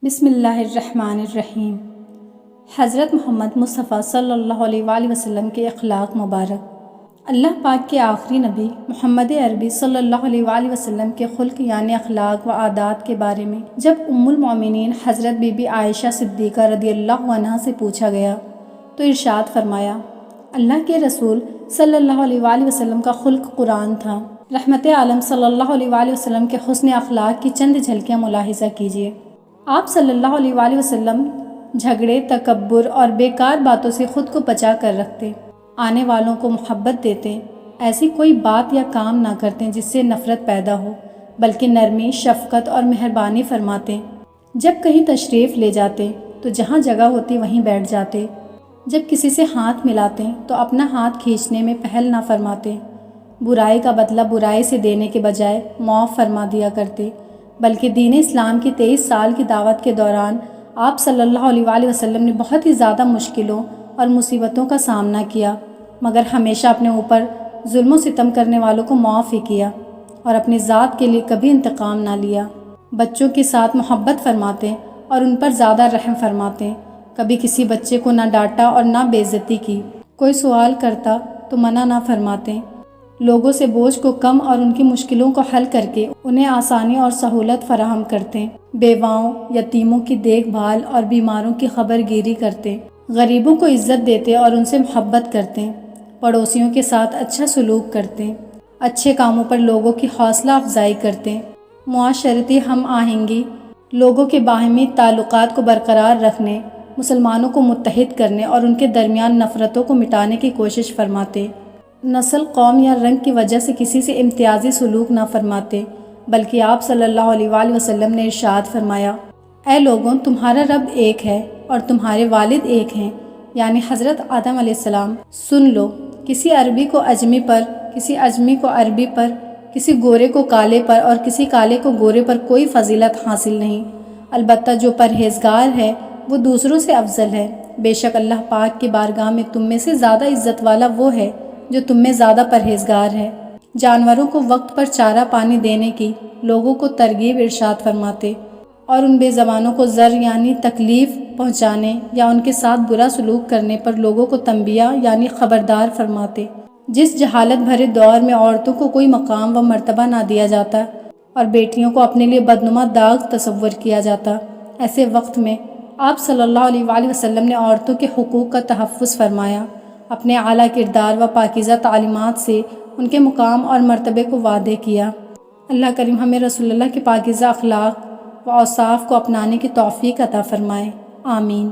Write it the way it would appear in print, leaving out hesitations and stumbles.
بسم اللہ الرحمن الرحیم۔ حضرت محمد مصطفیٰ صلی اللہ علیہ وآلہ وسلم کے اخلاق مبارک۔ اللہ پاک کے آخری نبی محمد عربی صلی اللہ علیہ وآلہ وسلم کے خلق یعنی اخلاق و عادات کے بارے میں جب ام المؤمنین حضرت بی بی عائشہ صدیقہ رضی اللہ عنہا سے پوچھا گیا تو ارشاد فرمایا، اللہ کے رسول صلی اللہ علیہ وآلہ وسلم کا خلق قرآن تھا۔ رحمت عالم صلی اللہ علیہ وآلہ وسلم کے حسن اخلاق کی چند جھلکیاں ملاحظہ کیجیے۔ آپ صلی اللہ علیہ وآلہ وسلم جھگڑے، تکبر اور بیکار باتوں سے خود کو بچا کر رکھتے، آنے والوں کو محبت دیتے، ایسی کوئی بات یا کام نہ کرتے جس سے نفرت پیدا ہو، بلکہ نرمی، شفقت اور مہربانی فرماتے۔ جب کہیں تشریف لے جاتے تو جہاں جگہ ہوتی وہیں بیٹھ جاتے، جب کسی سے ہاتھ ملاتے تو اپنا ہاتھ کھینچنے میں پہل نہ فرماتے، برائی کا بدلہ برائی سے دینے کے بجائے معاف فرما دیا کرتے، بلکہ دین اسلام کی 23 سال کی دعوت کے دوران آپ صلی اللہ علیہ وآلہ وسلم نے بہت ہی زیادہ مشکلوں اور مصیبتوں کا سامنا کیا، مگر ہمیشہ اپنے اوپر ظلم و ستم کرنے والوں کو معاف ہی کیا اور اپنی ذات کے لیے کبھی انتقام نہ لیا۔ بچوں کے ساتھ محبت فرماتے اور ان پر زیادہ رحم فرماتے، کبھی کسی بچے کو نہ ڈانٹا اور نہ بے عزتی کی، کوئی سوال کرتا تو منع نہ فرماتے، لوگوں سے بوجھ کو کم اور ان کی مشکلوں کو حل کر کے انہیں آسانی اور سہولت فراہم کرتے، بیواؤں، یتیموں کی دیکھ بھال اور بیماروں کی خبر گیری کرتے، غریبوں کو عزت دیتے اور ان سے محبت کرتے، پڑوسیوں کے ساتھ اچھا سلوک کرتے، اچھے کاموں پر لوگوں کی حوصلہ افزائی کرتے، معاشرتی ہم آہنگی، لوگوں کے باہمی تعلقات کو برقرار رکھنے، مسلمانوں کو متحد کرنے اور ان کے درمیان نفرتوں کو مٹانے کی کوشش فرماتے، نسل، قوم یا رنگ کی وجہ سے کسی سے امتیازی سلوک نہ فرماتے، بلکہ آپ صلی اللہ علیہ وآلہ وسلم نے ارشاد فرمایا، اے لوگوں، تمہارا رب ایک ہے اور تمہارے والد ایک ہیں، یعنی حضرت آدم علیہ السلام۔ سن لو، کسی عربی کو اجمی پر، کسی اجمی کو عربی پر، کسی گورے کو کالے پر اور کسی کالے کو گورے پر کوئی فضیلت حاصل نہیں، البتہ جو پرہیزگار ہے وہ دوسروں سے افضل ہے۔ بے شک اللہ پاک کی بارگاہ میں تم میں سے زیادہ عزت والا وہ ہے جو تم میں زیادہ پرہیزگار ہے۔ جانوروں کو وقت پر چارہ پانی دینے کی لوگوں کو ترغیب ارشاد فرماتے اور ان بے زبانوں کو ضر یعنی تکلیف پہنچانے یا ان کے ساتھ برا سلوک کرنے پر لوگوں کو تنبیہ یعنی خبردار فرماتے۔ جس جہالت بھرے دور میں عورتوں کو کوئی مقام و مرتبہ نہ دیا جاتا اور بیٹیوں کو اپنے لیے بدنما داغ تصور کیا جاتا، ایسے وقت میں آپ صلی اللہ علیہ وآلہ وسلم نے عورتوں کے حقوق کا تحفظ فرمایا، اپنے اعلیٰ کردار و پاکیزہ تعلیمات سے ان کے مقام اور مرتبے کو واضح کیا۔ اللہ کریم ہمیں رسول اللہ کے پاکیزہ اخلاق و اوصاف کو اپنانے کی توفیق عطا فرمائے، آمین۔